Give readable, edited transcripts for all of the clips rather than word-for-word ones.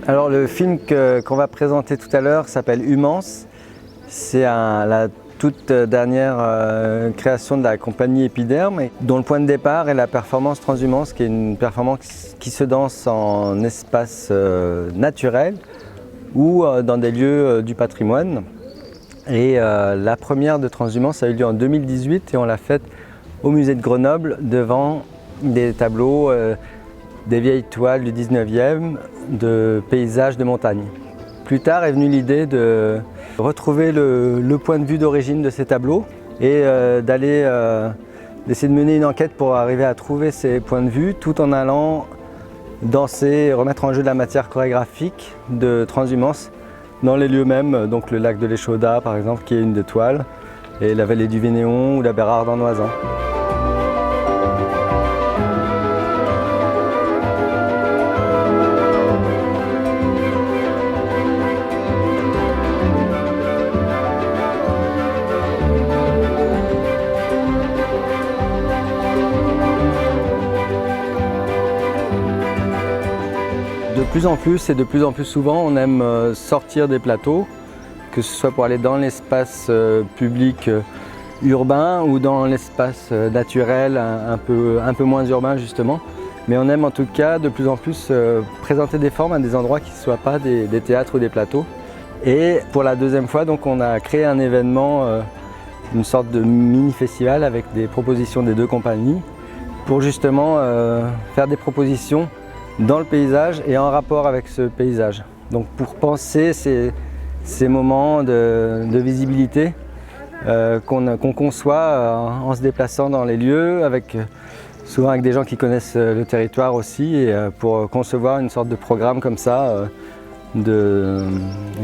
Alors le film qu'on va présenter tout à l'heure s'appelle Humance. C'est la toute dernière création de la compagnie Epiderme, dont le point de départ est la performance Transhumance, qui est une performance qui se danse en espace naturel ou dans des lieux du patrimoine. Et la première de Transhumance a eu lieu en 2018 et on l'a faite au musée de Grenoble devant des tableaux des vieilles toiles du 19e, de paysages de montagne. Plus tard est venue l'idée de retrouver le point de vue d'origine de ces tableaux et d'essayer de mener une enquête pour arriver à trouver ces points de vue tout en allant danser, remettre en jeu de la matière chorégraphique de Transhumance dans les lieux mêmes, donc le lac de l'Échaudat par exemple qui est une des toiles, et la vallée du Vénéon ou la Bérarde d'Arnoisin. De plus en plus et de plus en plus souvent, on aime sortir des plateaux, que ce soit pour aller dans l'espace public urbain ou dans l'espace naturel un peu moins urbain justement. Mais on aime en tout cas de plus en plus présenter des formes à des endroits qui ne soient pas des théâtres ou des plateaux. Et pour la deuxième fois, donc, on a créé un événement, une sorte de mini-festival avec des propositions des deux compagnies pour justement faire des propositions dans le paysage et en rapport avec ce paysage. Donc pour penser ces moments de visibilité qu'on conçoit en se déplaçant dans les lieux, souvent avec des gens qui connaissent le territoire aussi, et pour concevoir une sorte de programme comme ça de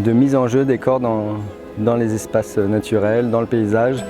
mise en jeu des corps dans les espaces naturels, dans le paysage.